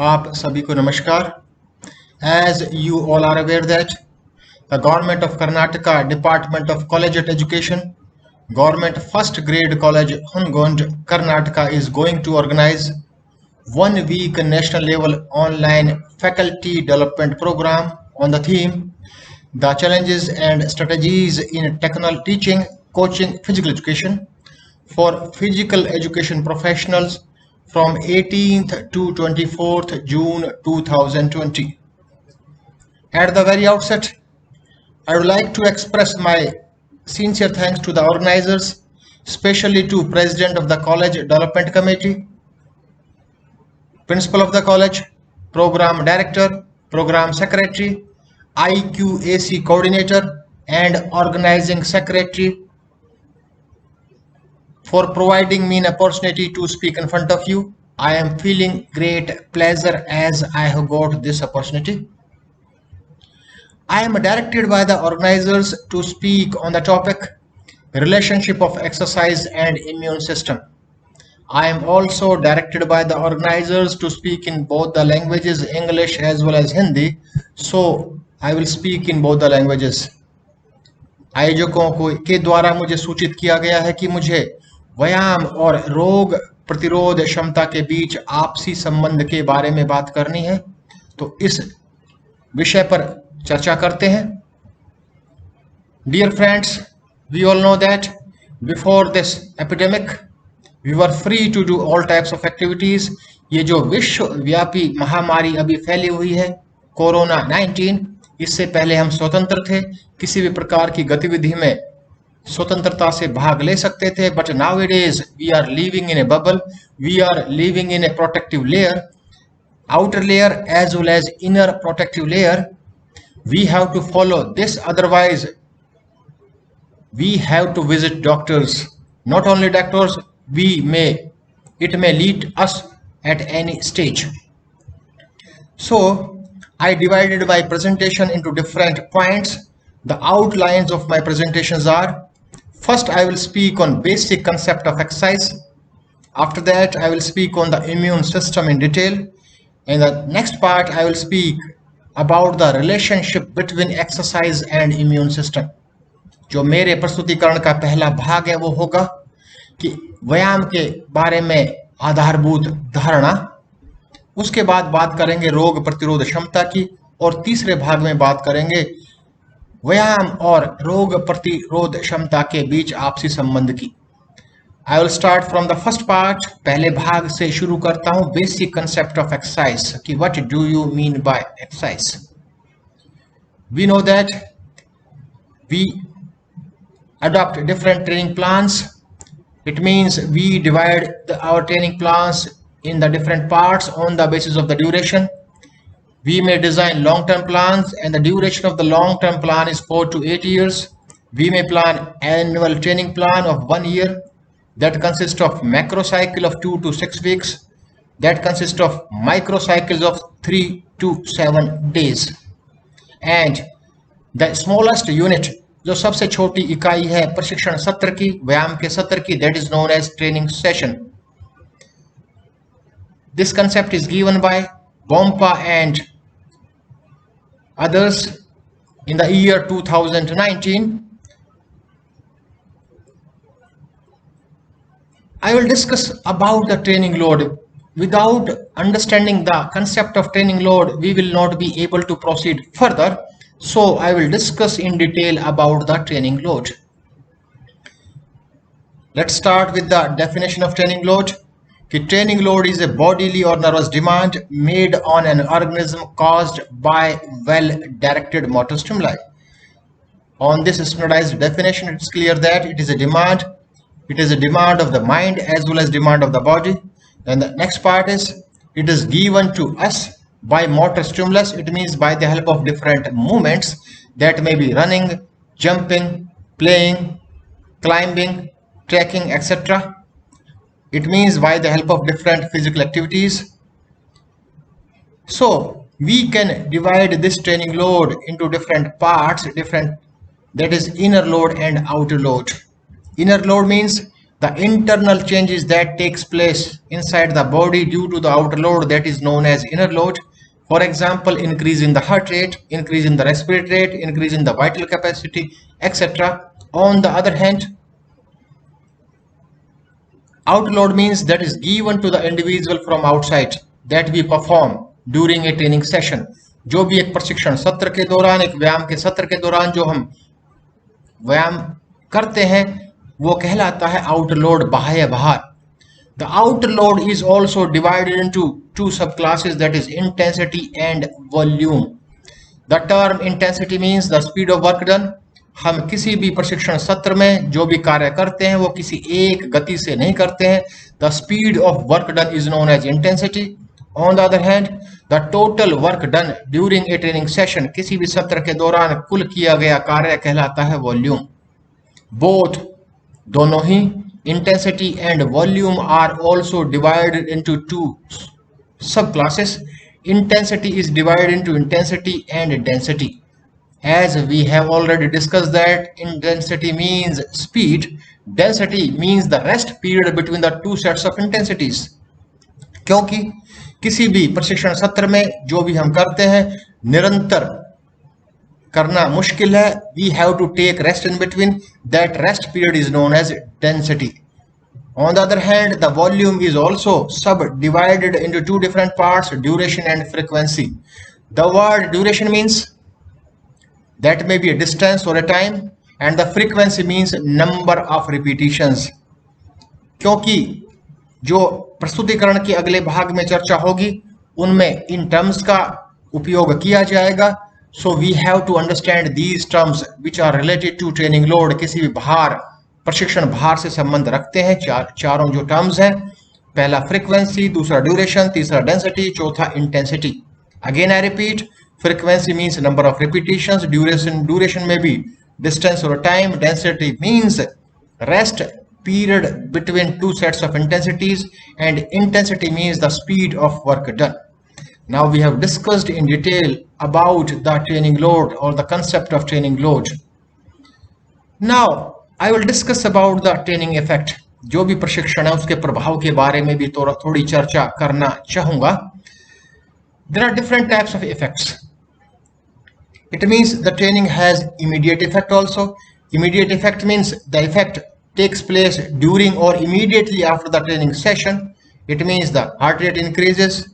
आप सभी को नमस्कार। As you all are aware that the Government of Karnataka Department of Collegiate Education, Government First Grade College Hungond, Karnataka is going to organize 1 week national level online faculty development program on the theme The Challenges and Strategies in Technical Teaching, Coaching, Physical Education for physical education professionals from 18th to 24th June 2020. At the very outset, I would like to express my sincere thanks to the organizers, especially to President of the College Development Committee, Principal of the College, Program Director, Program Secretary, IQAC Coordinator, and Organizing Secretary for providing me an opportunity to speak in front of you. I am feeling great pleasure as I have got this opportunity. I am directed by the organizers to speak on the topic relationship of exercise and immune system. I am also directed by the organizers to speak in both the languages English as well as Hindi, so I will speak in both the languages. आयोजकों को के द्वारा मुझे सूचित किया गया है कि मुझे व्यायाम और रोग प्रतिरोध क्षमता के बीच आपसी संबंध के बारे में बात करनी है, तो इस विषय पर चर्चा करते हैं. Dear friends, we all know that before this epidemic, we were free to do all types of activities. ये जो विश्वव्यापी महामारी अभी फैली हुई है कोरोना 19, इससे पहले हम स्वतंत्र थे, किसी भी प्रकार की गतिविधि में स्वतंत्रता से भाग ले सकते थे. But nowadays we are living in a bubble, we are living in a protective layer, outer layer as well as inner protective layer. We have to follow this, otherwise we have to visit doctors. Not only doctors, it may lead us at any stage. So I divided my presentation into different points. The outlines of my presentations are: first I will speak on basic concept of exercise. After that I will speak on the immune system in detail. In the next part I will speak about the relationship between exercise and immune system. जो मेरे प्रस्तुतिकरण का पहला भाग है वो होगा कि व्यायाम के बारे में आधारभूत धारणा, उसके बाद बात करेंगे रोग प्रतिरोध क्षमता की, और तीसरे भाग में बात करेंगे व्यायाम और रोग प्रतिरोध क्षमता के बीच आपसी संबंध की. I will start from the first part. पहले भाग से शुरू करता हूं. बेसिक कंसेप्ट ऑफ एक्सरसाइज कि what do you mean by exercise. We know that we adopt different training plans. It means we divide our training plans in the different parts on the basis of the duration. We may design long-term plans and the duration of the long-term plan is 4 to 8 years. We may plan annual training plan of 1 year that consists of macro cycle of 2 to 6 weeks, that consists of micro cycles of 3 to 7 days. And the smallest unit, जो सबसे छोटी इकाई है प्रशिक्षण सत्र की, व्यायाम के सत्र की, that is known as training session. This concept is given by Bompa and others in the year 2019. I will discuss about the training load. Without understanding the concept of training load, we will not be able to proceed further. So I will discuss in detail about the training load. Let's start with the definition of training load. Training load is a bodily or nervous demand made on an organism caused by well-directed motor stimuli. On this standardized definition, it's clear that it is a demand. It is a demand of the mind as well as demand of the body. And the next part is, it is given to us by motor stimulus. It means by the help of different movements that may be running, jumping, playing, climbing, trekking, etc. It means by the help of different physical activities. So we can divide this training load into different parts, that is inner load and outer load. Inner load means The internal changes that takes place inside the body due to the outer load, that is known as inner load. For example, increase in the heart rate, increase in the respiratory rate, increase in the vital capacity, etc. On the other hand, outer load means that is given to the individual from outside that we perform during a training session. जो भी एक प्रशिक्षण सत्र के दौरान, एक व्यायाम के सत्र के दौरान जो हम व्यायाम करते हैं वो कहलाता है आउटर लोड, बाह्य भार. The outer load is also divided into two subclasses, that is intensity and volume. The term intensity means the speed of work done. हम किसी भी प्रशिक्षण सत्र में जो भी कार्य करते हैं वो किसी एक गति से नहीं करते हैं. The speed of work done is known as intensity. On the other hand, the total work done during a training session, किसी भी सत्र के दौरान कुल किया गया कार्य कहलाता है volume. Both, दोनों ही, intensity and volume are also divided into two subclasses. Intensity is divided into intensity and density. As we have already discussed that intensity means speed, density means the rest period between the two sets of intensities. क्योंकि किसी भी प्रशिक्षण सत्र में जो भी हम करते हैं निरंतर करना मुश्किल है. We have to take rest in between. That rest period is known as density. On the other hand, the volume is also subdivided into two different parts, duration and frequency. The word duration means that may be a distance or a time, and the frequency means number of repetitions. क्योंकि जो प्रस्तुतिकरण के अगले भाग में चर्चा होगी उनमें इन टर्म्स का उपयोग किया जाएगा. So we have to understand these terms which are related to training load. किसी भी भार, प्रशिक्षण भार से संबंध रखते हैं. चारों जो टर्म्स हैं, पहला फ्रीक्वेंसी, दूसरा ड्यूरेशन, तीसरा डेंसिटी, चौथा intensity. Again I repeat, frequency means number of repetitions, duration में भी डिस्टेंस और time, density means rest period between two sets of intensities, and intensity means the speed of work done. Now we have discussed in detail about the training load or the concept of training load. Now I will discuss about the training effect. जो भी प्रशिक्षण है उसके प्रभाव के बारे में भी थोड़ी चर्चा करना चाहूंगा. There are different types of effects. It means the training has immediate effect also. Immediate effect means the effect takes place during or immediately after the training session. It means the heart rate increases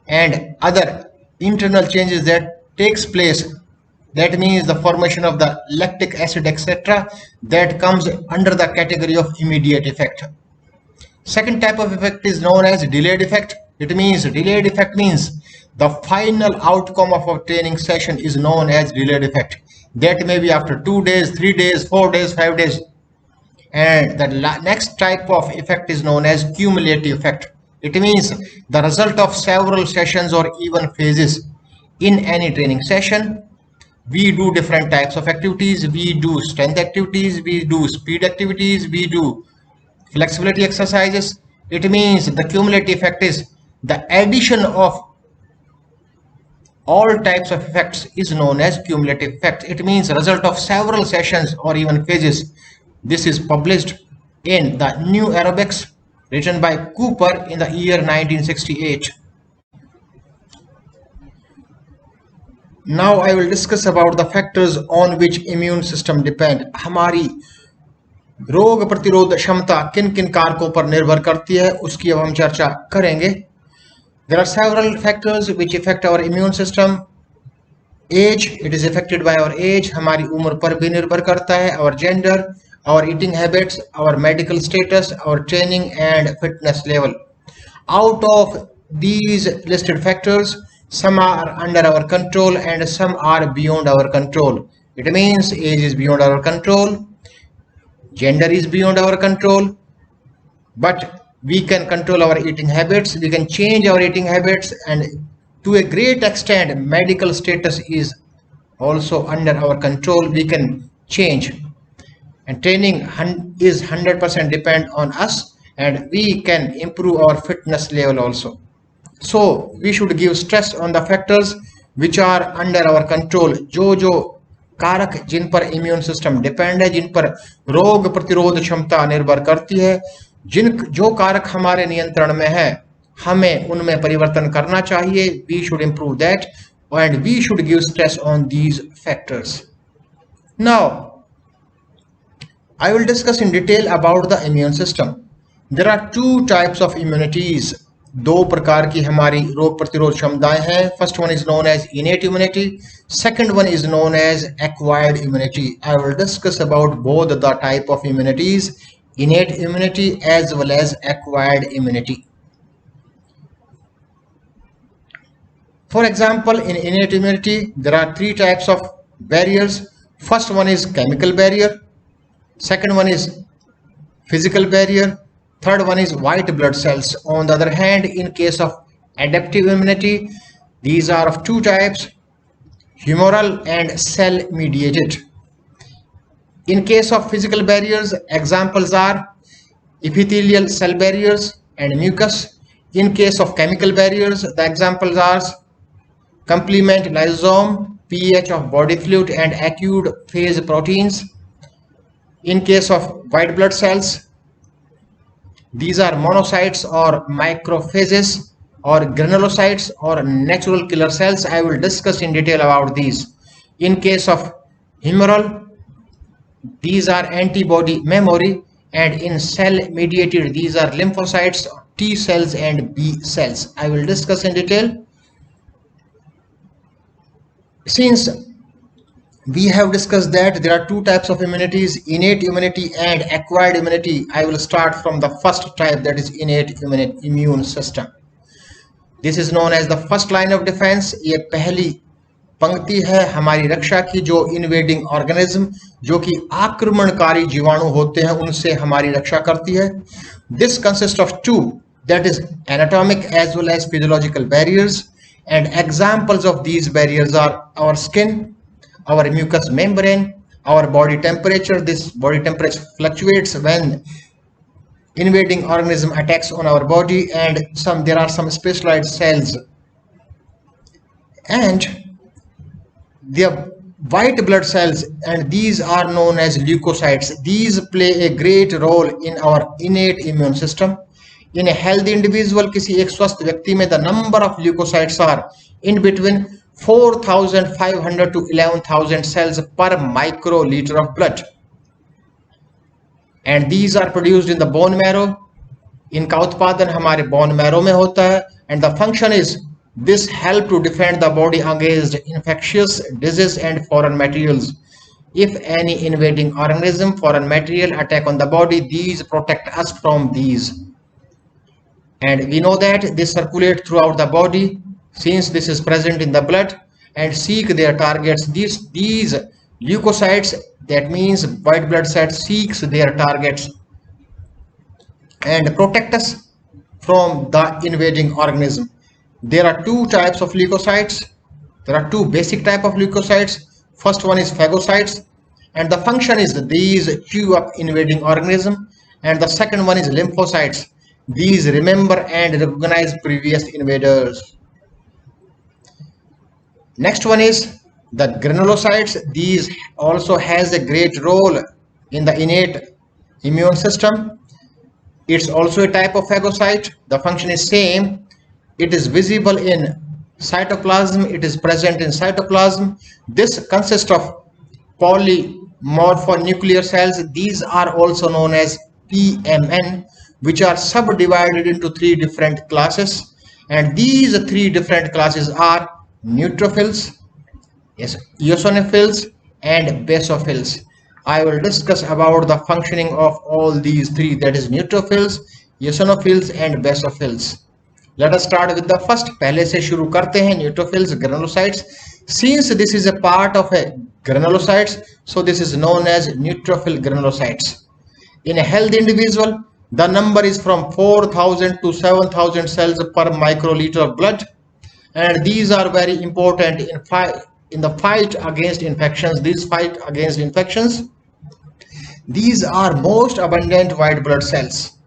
and other internal changes that takes place. That means the formation of the lactic acid, etc. that comes under the category of immediate effect. Second type of effect is known as delayed effect. It means delayed effect means the final outcome of a training session is known as delayed effect. That may be after 2 days, 3 days, 4 days, 5 days. And the next type of effect is known as cumulative effect. It means the result of several sessions or even phases. In any training session, we do different types of activities. We do strength activities, we do speed activities, we do flexibility exercises. It means the cumulative effect is the addition of all types of effects is known as cumulative effect. It means result of several sessions or even phases. This is published in the New Aerobics, written by Cooper in the year 1968. Now I will discuss about the factors on which immune system depend. हमारी रोग प्रतिरोध क्षमता किन किन कारकों पर निर्भर करती है उसकी अब हम चर्चा करेंगे. There are several factors which affect our immune system. Age, it is affected by our age. हमारी उम्र पर भी निर्भर करता है. Our gender, our eating habits, our medical status, our training and fitness level. Out of these listed factors, some are under our control and some are beyond our control. It means age is beyond our control, gender is beyond our control, but we can control our eating habits, we can change our eating habits, and to a great extent medical status is also under our control, we can change. And training is 100% depend on us, and we can improve our fitness level also. So we should give stress on the factors which are under our control. जो कारक जिन पर immune system depend है, जिन पर रोग प्रतिरोध क्षमता निर्भर करती है, जो कारक हमारे नियंत्रण में है, हमें उनमें परिवर्तन करना चाहिए. We should improve that and we should give stress on these factors. Now I will discuss in detail about the immune system. There are two types of immunities. दो प्रकार की हमारी रोग प्रतिरोध क्षमताएं हैं. First one is known as innate immunity. Second one is known as acquired immunity. I will discuss about both the type of immunities, innate immunity as well as acquired immunity. For example, in innate immunity, there are three types of barriers. First one is chemical barrier. Second one is physical barrier. Third one is white blood cells. On the other hand, in case of adaptive immunity, these are of two types, humoral and cell mediated. In case of physical barriers, examples are epithelial cell barriers and mucus. In case of chemical barriers, the examples are complement lysosome, pH of body fluid and acute phase proteins. In case of white blood cells, these are monocytes or macrophages or granulocytes or natural killer cells. I will discuss in detail about these. In case of humoral, these are antibody memory, and in cell mediated, these are lymphocytes, T cells and B cells. I will discuss in detail. Since we have discussed that there are two types of immunities, innate immunity and acquired immunity, I will start from the first type, that is innate immune system. This is known as the first line of defense. ये पहली पंक्ति है हमारी रक्षा की, जो invading organism, जो कि आक्रमणकारी जीवाणु होते हैं, उनसे हमारी रक्षा करती है. This consists of two, that is anatomic as well as physiological barriers, and examples of these barriers are our skin, our mucous membrane, our body temperature. This body temperature fluctuates when invading organism attacks on our body, and there are some specialized cells. And the white blood cells, and these are known as leukocytes. These play a great role in our innate immune system. In a healthy individual, किसी एक स्वस्थ व्यक्ति में, the number of leukocytes are in between 4,500 to 11,000 cells per microliter of blood, and these are produced in the bone marrow. इनका उत्पादन हमारे bone marrow में होता है, and the function is this help to defend the body against infectious disease and foreign materials. If any invading organism, foreign material attack on the body, these protect us from these, and we know that they circulate throughout the body. Since this is present in the blood and seek their targets, these leukocytes, that means white blood cells, seeks their targets and protect us from the invading organism. There are two types of leukocytes. There are two basic type of leukocytes. First one is phagocytes, and the function is that these chew up invading organism, and the second one is lymphocytes. These remember and recognize previous invaders. Next one is the granulocytes. These also has a great role in the innate immune system. It's also a type of phagocyte. The function is same. It is visible in cytoplasm. It is present in cytoplasm. This consists of polymorphonuclear cells. These are also known as PMN, which are subdivided into three different classes, and these three different classes are neutrophils, eosinophils and basophils. I will discuss about the functioning of all these three, that is neutrophils, eosinophils and basophils. Let us start with the first. पहले से शुरू करते हैं neutrophils, granulocytes. Since this is a part of a granulocytes, so this is known as neutrophil granulocytes. In a healthy individual, the number is from 4,000 to 7,000 cells per microliter of blood, and these are very important in the fight against infections. These are most abundant white blood cells,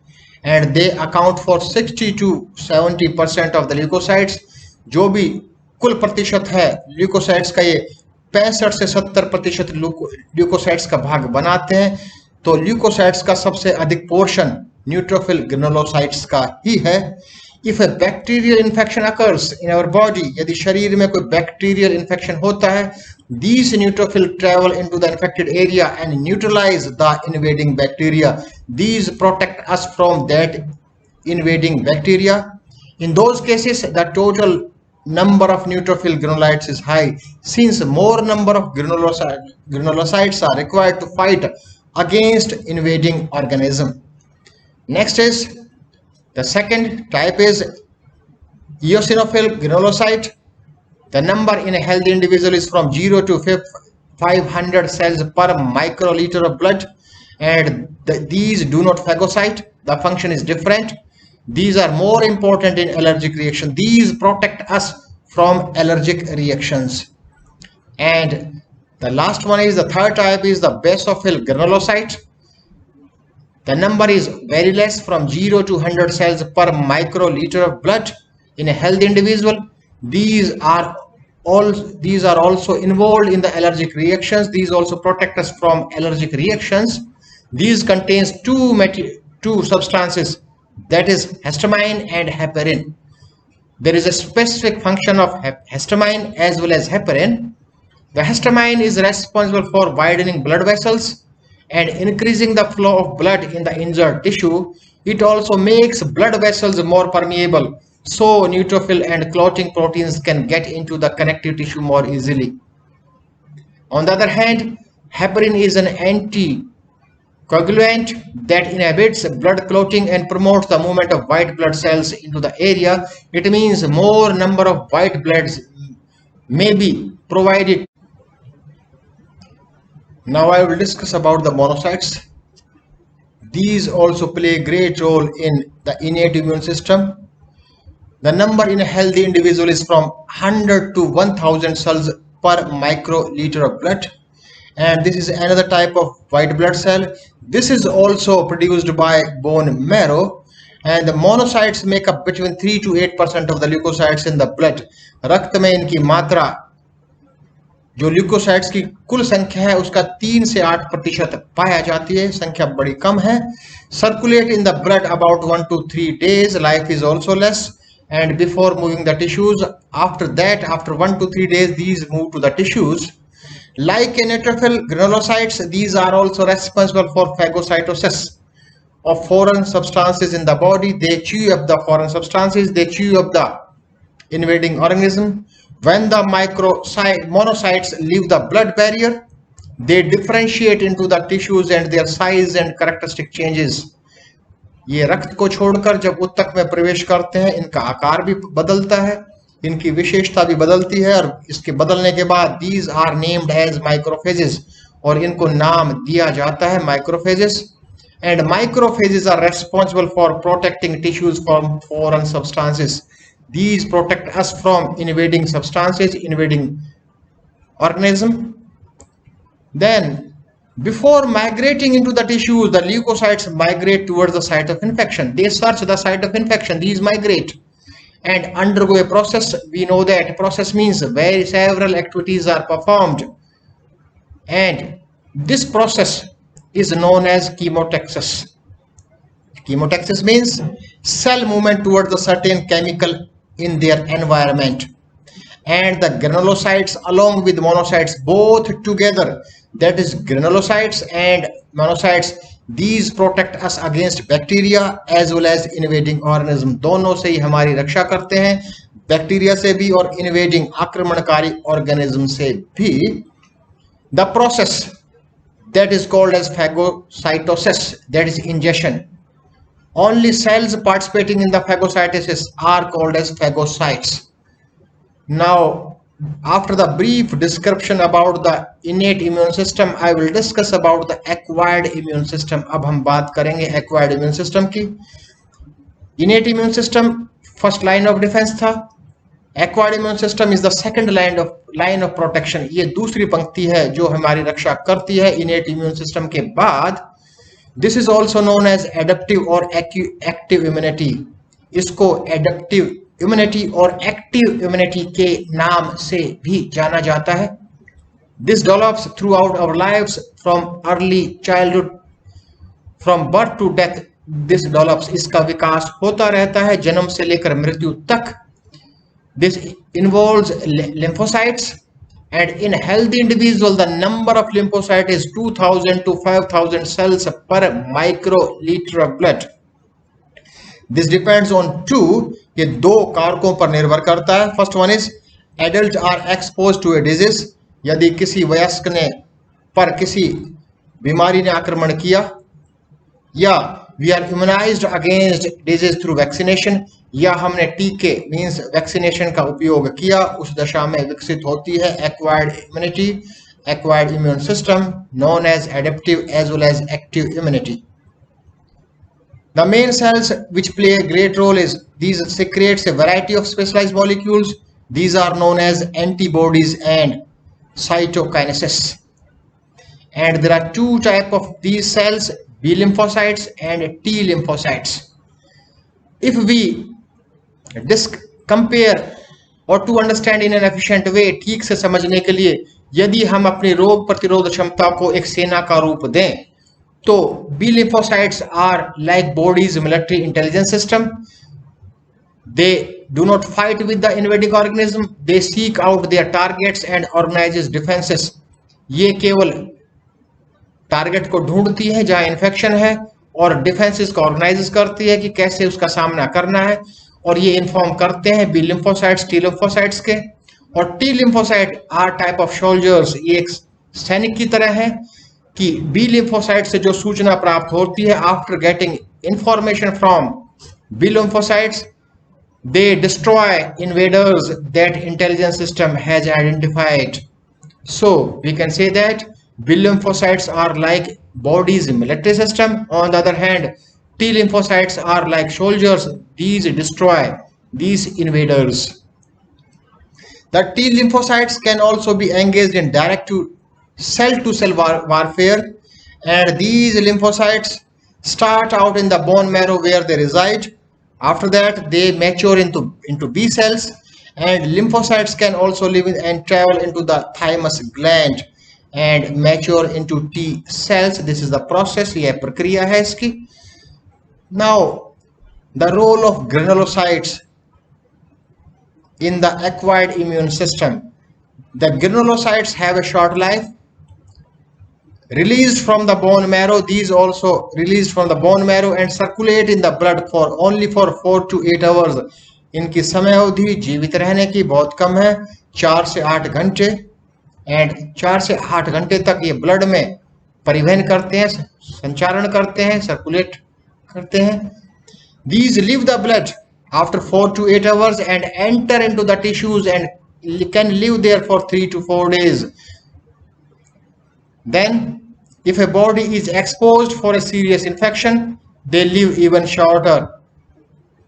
and they account for 60 to 70% of the leukocytes. जो भी कुल प्रतिशत है leukocytes का, ये 65 से 70% leukocytes का भाग बनाते हैं। तो ल्यूकोसाइट्स का सबसे अधिक पोर्शन न्यूट्रोफिल ग्रेनुलोसाइट्स का ही है। If a bacterial infection occurs in our body, यदि शरीर में कोई बैक्टीरियल इन्फेक्शन होता है, these neutrophil travel into the infected area and neutralize the invading bacteria. These protect us from that invading bacteria. In those cases, the total number of neutrophil granulocytes is high, since more number of granulocytes are required to fight against invading organism. Next is the second type is eosinophil granulocyte. The number in a healthy individual is from 0 to 500 cells per microliter of blood, and these do not phagocyte. The function is different. These are more important in allergic reaction. These protect us from allergic reactions. And the last one is the third type is the basophil granulocyte. The number is very less, from 0 to 100 cells per microliter of blood in a healthy individual. These are also involved in the allergic reactions. These also protect us from allergic reactions. These contains two substances, that is histamine and heparin. There is a specific function of histamine as well as heparin. The histamine is responsible for widening blood vessels and increasing the flow of blood in the injured tissue. It also makes blood vessels more permeable, so neutrophil and clotting proteins can get into the connective tissue more easily. On the other hand, heparin is an anticoagulant that inhibits blood clotting and promotes the movement of white blood cells into the area. It means more number of white bloods may be provided. Now I will discuss about the monocytes. These also play a great role in the innate immune system. The number in a healthy individual is from 100 to 1000 cells per microliter of blood, and this is another type of white blood cell. This is also produced by bone marrow, and the monocytes make up between 3 to 8% of the leukocytes in the blood. रक्त में इनकी मात्रा, जो leukocytes की कुल संख्या है उसका 3 से 8% पाया जाती है, संख्या बड़ी कम है. Circulate in the blood about 1 to 3 days. Life is also less. And before moving the tissues, after that, after 1 to 3 days, these move to the tissues. Like neutrophil granulocytes, these are also responsible for phagocytosis of foreign substances in the body. They chew up the foreign substances, they chew up the invading organism. When the monocytes leave the blood barrier, they differentiate into the tissues and their size and characteristic changes. ये रक्त को छोड़कर जब ऊतक में प्रवेश करते हैं, इनका आकार भी बदलता है, इनकी विशेषता भी बदलती है, और इसके बदलने के बाद these are named as macrophages, और इनको नाम दिया जाता है macrophages. And macrophages are responsible for protecting tissues from foreign substances. These protect us from invading substances, invading organism. Then before migrating into the tissues, the leukocytes migrate towards the site of infection. They search the site of infection. These migrate and undergo a process. We know that process means where several activities are performed, and this process is known as chemotaxis. Chemotaxis means cell movement towards a certain chemical in their environment. And the granulocytes along with monocytes both together, that is granulocytes and monocytes, these protect us against bacteria as well as invading organism. दोनों से ही हमारी रक्षा करते हैं, bacteria से भी और invading आक्रमणकारी organism से भी. The process that is called as phagocytosis, that is ingestion. Only cells participating in the phagocytosis are called as phagocytes. Now, after the brief description about the innate immune system, I will discuss about the acquired immune system. अब हम बात करेंगे acquired immune system की. Innate immune system first line of defense था. Acquired immune system is the second line of protection. ये दूसरी पंक्ति है जो हमारी रक्षा करती है innate immune system के बाद. This is also known as adaptive or active immunity. इसको adaptive immunity और active immunity के नाम से भी जाना जाता है. This develops throughout our lives from early childhood, from birth to death. This develops, इसका विकास होता रहता है जन्म से लेकर मृत्यु तक. This involves lymphocytes, and in healthy individual the number of lymphocytes is 2000 to 5000 cells per microliter of blood. This depends on two, ये दो कारकों पर निर्भर करता है. First one is adults are exposed to a disease, यदि किसी वयस्क ने पर किसी बीमारी ने आक्रमण किया, या we are immunized against disease through vaccination, या हमने टीके मीन्स वैक्सीनेशन का उपयोग किया, उस दशा में विकसित होती है acquired immunity, acquired immune system known as adaptive as well as active immunity. The main cells which play a great role is these secretes a variety of specialized molecules. These are known as antibodies and cytokinesis. And there are two types of these cells, B lymphocytes and T lymphocytes. If we compare or to understand in an efficient way, ठीक से समझने के लिए यदि हम अपनी रोग प्रतिरोध क्षमता को एक सेना का रूप दें, तो B lymphocytes are like body's military intelligence system. They do not fight with the invading organism. They seek out their targets and organizes defenses. ये केवल टारगेट को ढूंढती है जहां इन्फेक्शन है और डिफेंसेस को ऑर्गेनाइज करती है कि कैसे उसका सामना करना है, और ये इन्फॉर्म करते हैं बी लिम्फोसाइट्स टी लिम्फोसाइट्स के. और T lymphocyte are type of soldiers, ये एक सैनिक की तरह है कि बी लिम्फोसाइट से जो सूचना प्राप्त होती है after getting information from B lymphocytes, they destroy invaders that intelligence system has identified. So we can say that B lymphocytes are like body's military system. On the other hand, T lymphocytes are like soldiers. These destroy these invaders. The T lymphocytes can also be engaged in direct to cell warfare, and these lymphocytes start out in the bone marrow where they reside. After that, they mature into B cells, and lymphocytes can also live in and travel into the thymus gland and mature into T cells. This is the process. यह प्रक्रिया है इसकी. Now, the role of granulocytes in the acquired immune system. The granulocytes have a short life. Released from the bone marrow, these also released from the bone marrow and circulate in the blood for only for 4 to 8 hours. इनकी समय अवधि जीवित रहने की बहुत कम है, 4 से 8 घंटे, एंड 4 से 8 घंटे तक ये ब्लड में परिवहन करते हैं, संचारण करते हैं, सर्कुलेट करते हैं. These leave the blood after 4 to 8 hours and enter into the tissues and can live there for 3 to 4 days. Then, if a body is exposed for a serious infection, they live even shorter.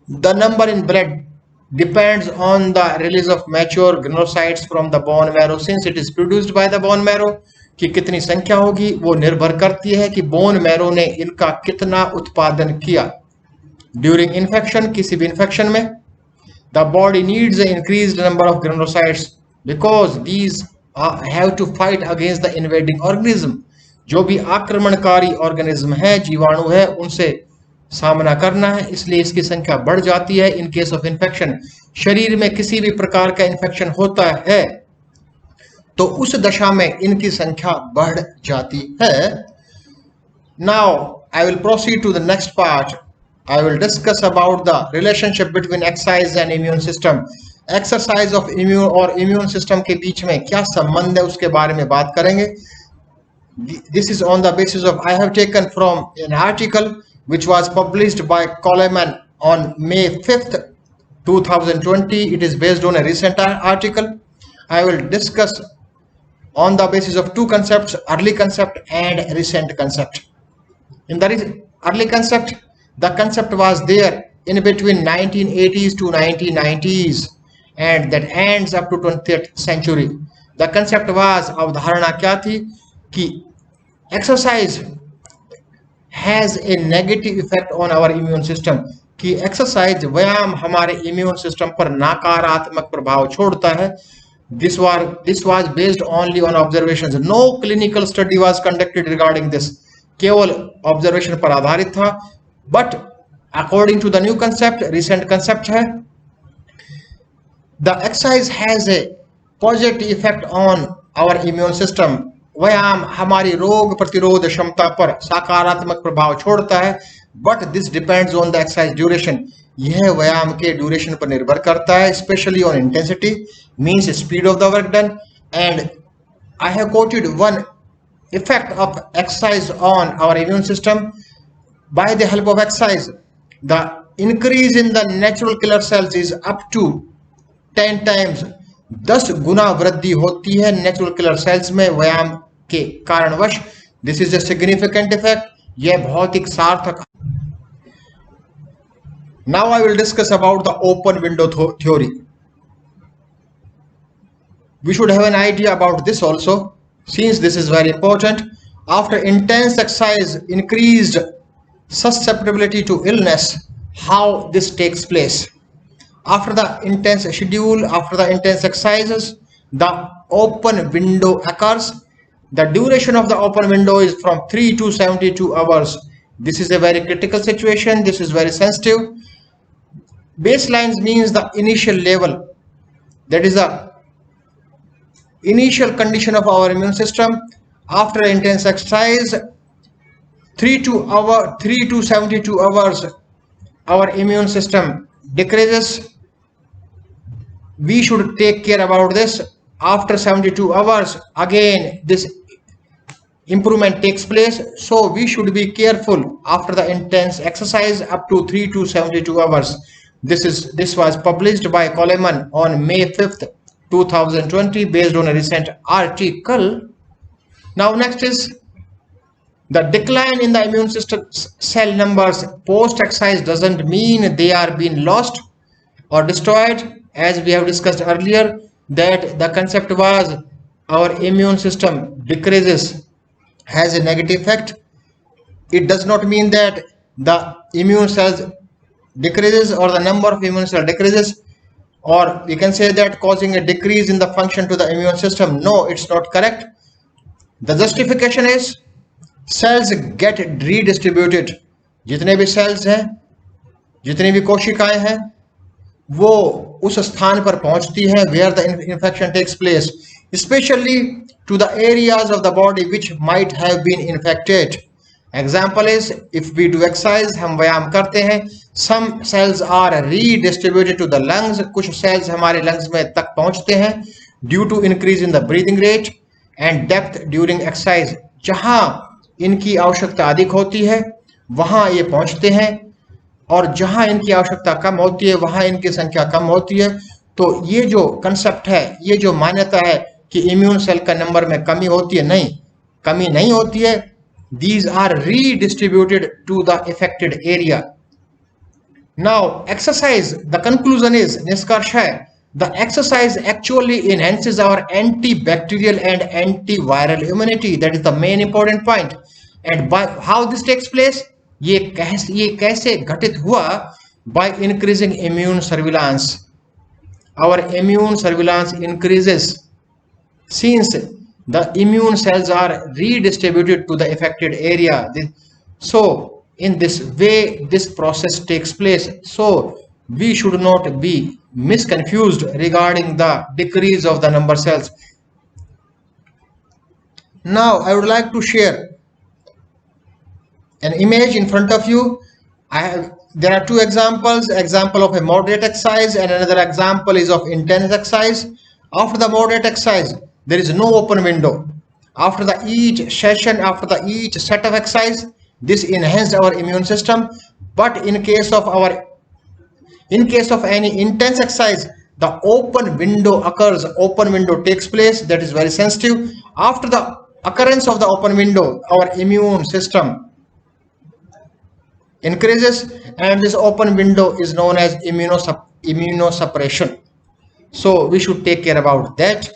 The number in blood depends on the release of mature granulocytes from the bone marrow. Since it is produced by the bone marrow, कि कितनी संख्या होगी वो निर्भर करती है कि bone marrow ने इनका कितना उत्पादन किया. During infection, किसी भी infection में, the body needs an increased number of granulocytes because these have to fight against the invading organism. जो भी आक्रमणकारी ऑर्गेनिज्म है, जीवाणु है, उनसे सामना करना है, इसलिए इसकी संख्या बढ़ जाती है. इन केस ऑफ इन्फेक्शन, शरीर में किसी भी प्रकार का इन्फेक्शन होता है तो उस दशा में इनकी संख्या बढ़ जाती है. Now I will proceed to the next part. I will discuss about the relationship between exercise and immune system. Exercise of immune और इम्यून सिस्टम के बीच में क्या संबंध है उसके बारे में बात करेंगे. This is on the basis of I have taken from an article which was published by Coleman on May 5th 2020. It is based on a recent article. I will discuss on the basis of two concepts, early concept and recent concept. In the early concept, the concept was there in between 1980s to 1990s and that ends up to 20th century. The concept was, अवधारणा क्या थी कि exercise has a negative effect on our immune system, कि exercise व्यायाम हमारे immune system पर नकारात्मक प्रभाव छोड़ता है. This was based only on observations. No clinical study was conducted regarding this. केवल observation पर आधारित था. But according to the new concept, recent concept है, the exercise has a positive effect on our immune system. व्यायाम हमारी रोग प्रतिरोध क्षमता पर सकारात्मक प्रभाव छोड़ता है. But this depends on the exercise duration. यह व्यायाम के ड्यूरेशन पर निर्भर करता है, specially on intensity, means speed of the work done. And I have coated one effect of exercise on our immune system. By the help of exercise, the increase in the natural killer cells is up to 10 times. 10 गुना वृद्धि होती है natural killer cells में व्यायाम के कारणवश. This is a significant effect. यह बहुत ही सार्थक. Now I will discuss about the open window theory. We should have an idea about this also, since this is very important. After intense exercise, increased susceptibility to illness. How this takes place? After the intense schedule, after the intense exercises, the open window occurs. The duration of the open window is from 3 to 72 hours. This is a very critical situation. This is very sensitive. Baselines means the initial level. That is the initial condition of our immune system. After intense exercise, 3 to 72 hours, our immune system decreases. We should take care about this. After 72 hours, again this improvement takes place. So we should be careful after the intense exercise up to 3 to 72 hours. This was published by Coleman on May 5th 2020 based on a recent article. Now next is the decline in the immune system cell numbers post exercise doesn't mean they are being lost or destroyed. As we have discussed earlier, that the concept was our immune system decreases, has a negative effect. It does not mean that the immune cells decreases or the number of immune cells decreases, or we can say that causing a decrease in the function to the immune system. No, it's not correct. The justification is cells get redistributed. जितने भी cells हैं, जितनी भी कोशिकाएं हैं, वो उस स्थान पर पहुंचती हैं where the infection takes place, especially to the areas of the body which might have been infected. Example is, if we do exercise, हम व्यायाम करते हैं, some cells are redistributed to the lungs. कुछ cells हमारे lungs में तक पहुंचते हैं due to increase in the breathing rate and depth during exercise. जहां इनकी आवश्यकता अधिक होती है वहां ये पहुंचते हैं, और जहां इनकी आवश्यकता कम होती है वहां इनकी संख्या कम होती है. तो ये जो कंसेप्ट है, ये जो मान्यता है कि इम्यून सेल का नंबर में कमी होती है, नहीं, कमी नहीं होती है. These are redistributed to the affected area. Now exercise, the conclusion is, निष्कर्ष है, the exercise actually enhances our antibacterial and antiviral immunity. That is the main important point. And by how this takes place, ये कैसे घटित हुआ? By increasing immune surveillance. Our immune surveillance increases since the immune cells are redistributed to the affected area. So in this way this process takes place. So we should not be misconfused regarding the decrease of the number cells. Now I would like to share an image in front of you. There are two examples, example of a moderate exercise and another example is of intense exercise. After the moderate exercise, there is no open window. After each session, after each set of exercise, this enhanced our immune system. But in case of any intense exercise, the open window occurs, open window takes place. That is very sensitive. After the occurrence of the open window, our immune system increases, and this open window is known as immunosuppression. So we should take care about that.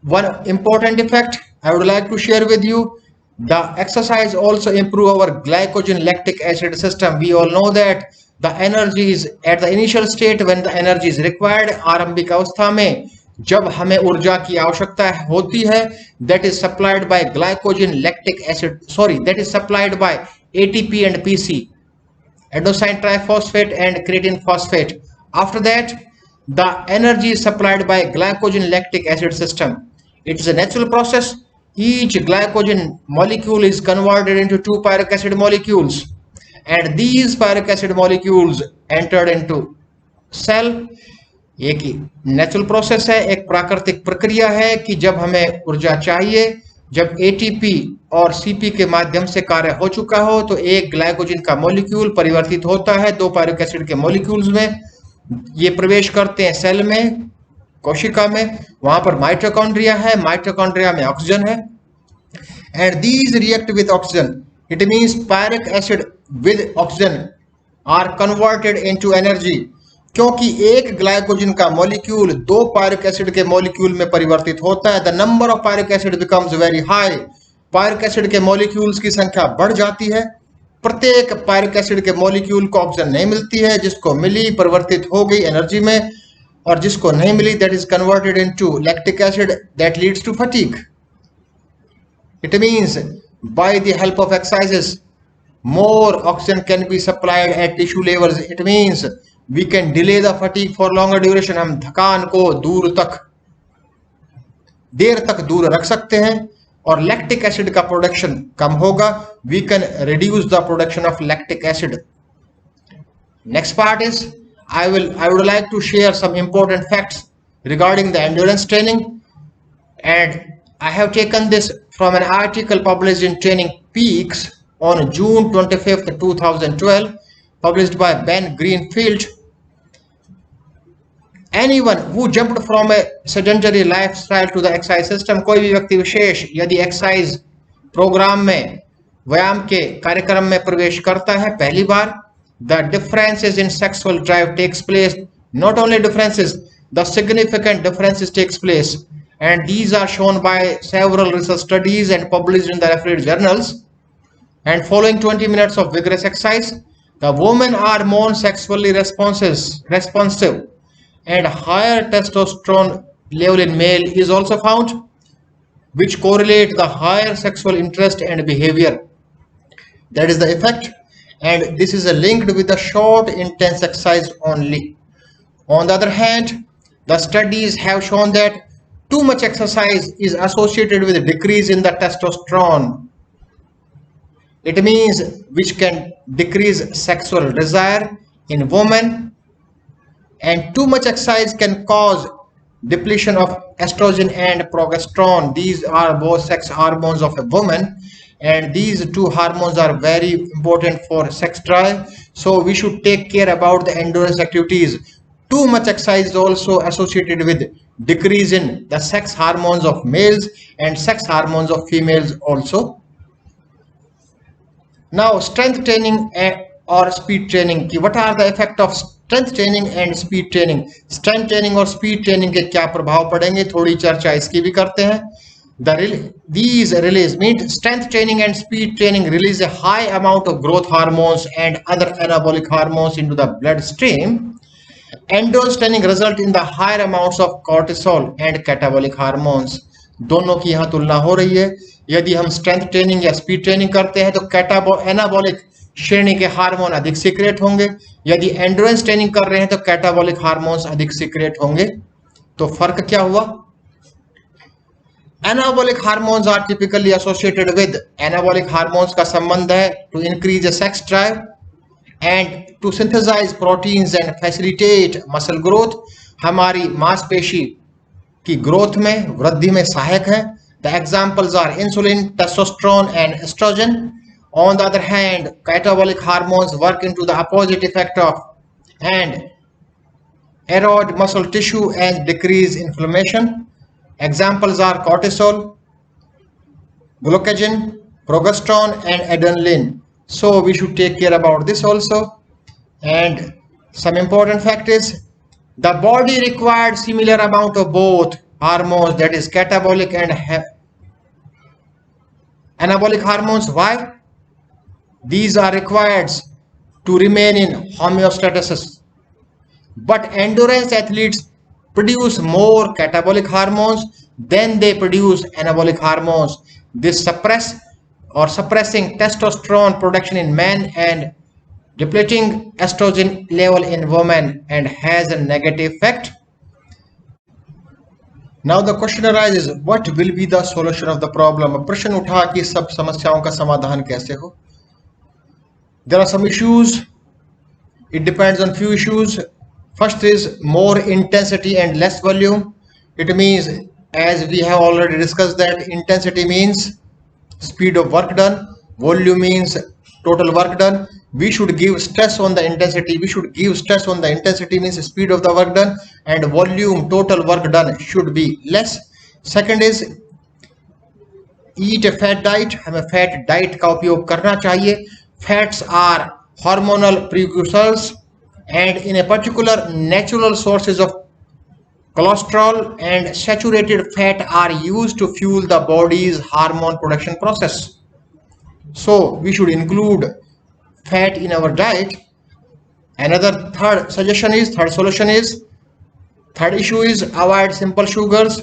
One important effect I would like to share with you, the exercise also improve our glycogen lactic acid system. We all know that the energy is at the initial state when the energy is required, आरंभिक अवस्था में जब हमें ऊर्जा की आवश्यकता होती है, that is supplied by glycogen lactic acid, sorry, that is supplied by ATP and PC, adenosine triphosphate and creatine phosphate. After that, the energy is supplied by glycogen lactic acid system. It is a natural process. Each glycogen molecule is converted into two pyric acid molecules, and these pyric acid molecules entered into cell. एक natural process है, एक प्राकृतिक प्रक्रिया है कि जब हमें ऊर्जा चाहिए, जब एटीपी और सीपी के माध्यम से कार्य हो चुका हो, तो एक ग्लाइकोजन का मॉलिक्यूल परिवर्तित होता है दो पायरिक एसिड के मॉलिक्यूल्स में, ये प्रवेश करते हैं सेल में, कोशिका में, वहां पर माइटोकॉन्ड्रिया है, माइटोकॉन्ड्रिया में ऑक्सीजन है, and these react with oxygen, it means pyruvic acid with oxygen are converted into energy, क्योंकि एक ग्लाइकोजन का मॉलिक्यूल दो पायरिक एसिड के मॉलिक्यूल में परिवर्तित होता है, the number of pyruvic acid becomes very high, pyruvic acid के मॉलिक्यूल्स की संख्या बढ़ जाती है, प्रत्येक पायरिक एसिड के मॉलिक्यूल को ऑक्सीजन नहीं मिलती है, जिसको मिली परिवर्तित हो गई एनर्जी में, और जिसको नहीं मिली that is converted into lactic acid, that leads to fatigue. It means by the help of exercises more oxygen can be supplied at tissue levels. It means we can delay the fatigue for longer duration. हम थकान को देर तक दूर रख सकते हैं, और lactic acid का प्रोडक्शन कम होगा. We can reduce the production of lactic acid. Next part is I would like to share some important facts regarding the endurance training, and I have taken this from an article published in Training Peaks on June 25th, 2012, published by Ben Greenfield. Anyone who jumped from a sedentary lifestyle to the exercise system, कोई भी व्यक्ति विशेष यदि exercise programme में, व्यायाम के कार्यक्रम में प्रवेश करता है पहली बार, the differences in sexual drive takes place. Not only differences, the significant differences takes place, and these are shown by several research studies and published in the referred journals. And following 20 minutes of vigorous exercise, the women are more sexually responsive, and higher testosterone level in male is also found, which correlate the higher sexual interest and behavior. That is the effect, and this is linked with the short intense exercise only. On the other hand, the studies have shown that too much exercise is associated with a decrease in the testosterone. It means which can decrease sexual desire in women, and too much exercise can cause depletion of estrogen and progesterone. These are both sex hormones of a woman, and these two hormones are very important for sex drive, so we should take care about the endurance activities. Too much exercise is also associated with decrease in the sex hormones of males and sex hormones of females also. Now, strength training or speed training की what are the effect of strength training and speed training? Strength training और speed training के क्या प्रभाव पड़ेंगे, थोड़ी चर्चा इसकी भी करते हैं. These release means strength training and speed training release a high amount of growth hormones and other anabolic hormones into the bloodstream. Endurance training result in the higher amounts of cortisol and catabolic hormones. दोनों की यहाँ तुलना हो रही है. यदि हम strength training या स्पीड ट्रेनिंग करते हैं तो एनाबॉलिक श्रेणी के हार्मोन अधिक सीक्रेट होंगे, यदि एंड्योरेंस ट्रेनिंग कर रहे हैं तो कैटाबॉलिक हार्मोन्स अधिक सीक्रेट होंगे. तो फर्क क्या हुआ? Anabolic hormones are typically associated with, anabolic hormones का संबंध है to increase sex drive and to synthesize proteins and facilitate muscle growth. हमारी मांसपेशी की ग्रोथ में, वृद्धि में सहायक है. The examples are insulin, testosterone, and estrogen. On the other hand, catabolic hormones work into the opposite effect of and erode muscle tissue and decrease inflammation. Examples are cortisol, glucagon, progesterone, and adrenaline. So we should take care about this also. And some important fact is the body required similar amount of both hormones, that is catabolic and anabolic hormones. Why? These are required to remain in homeostasis. But endurance athletes produce more catabolic hormones, then they produce anabolic hormones. This suppressing testosterone production in men and depleting estrogen level in women and has a negative effect. Now the question arises, what will be the solution of the problem? प्रश्न उठा कि सब समस्याओं का समाधान कैसे हो? There are some issues. It depends on few issues. First is more intensity and less volume. It means, as we have already discussed, that intensity means speed of work done, volume means total work done. We should give stress on the intensity. We should give stress on the intensity means speed of the work done, and volume, total work done, should be less. Second is eat a fat diet. हमें fat diet का उपयोग करना चाहिए. Fats are hormonal precursors and in a particular natural sources of cholesterol and saturated fat are used to fuel the body's hormone production process. So we should include fat in our diet. Another third issue is avoid simple sugars,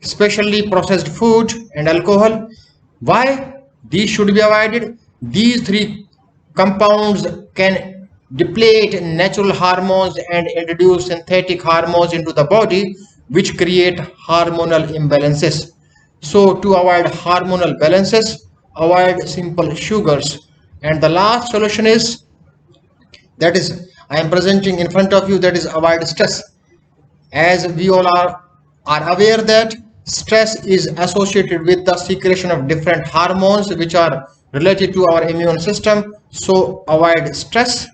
especially processed food and alcohol. Why these should be avoided? These three compounds can deplete natural hormones and introduce synthetic hormones into the body, which create hormonal imbalances. So to avoid hormonal balances, avoid simple sugars. And the last solution is, that is I am presenting in front of you, that is avoid stress. As we all are aware that stress is associated with the secretion of different hormones which are related to our immune system. So avoid stress.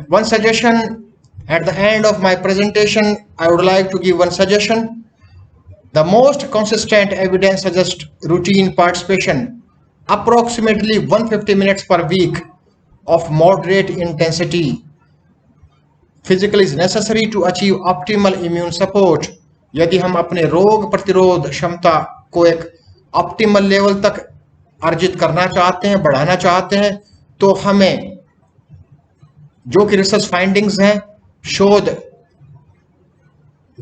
One suggestion at the end of my presentation, I would like to give one suggestion. The most consistent evidence suggests routine participation, approximately 150 minutes per week of moderate intensity physical is necessary to achieve optimal immune support. यदि हम अपने रोग प्रतिरोध क्षमता को एक optimal level तक अर्जित करना चाहते हैं, बढ़ाना चाहते हैं, तो हमें जो कि रिसर्च फाइंडिंग्स हैं, शोध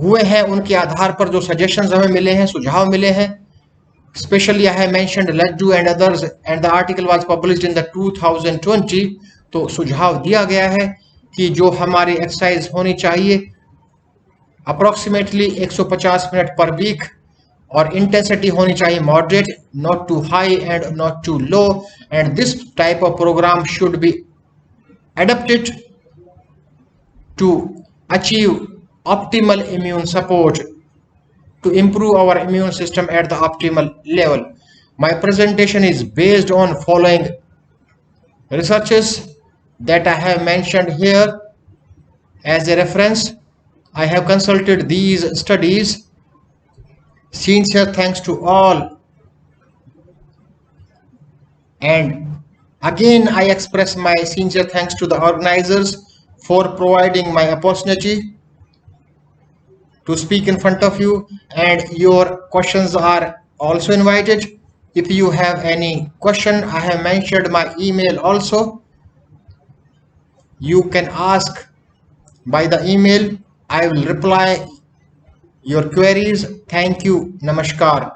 हुए हैं, उनके आधार पर जो सजेशंस हमें मिले हैं, सुझाव मिले हैं, especially I have mentioned Leddu and others and the article was published in the 2020. तो सुझाव दिया गया है कि जो हमारी एक्सरसाइज होनी चाहिए अप्रोक्सीमेटली 150 मिनट पर वीक और इंटेंसिटी होनी चाहिए moderate, not too high and not too low, and this type of program should be adapted to achieve optimal immune support to improve our immune system at the optimal level. My presentation is based on following researches that I have mentioned here as a reference. I have consulted these studies. Sincere thanks to all, and again I express my sincere thanks to the organizers for providing my opportunity to speak in front of you, and your questions are also invited. If you have any question, I have mentioned my email also. You can ask by the email. I will reply your queries. Thank you. Namaskar.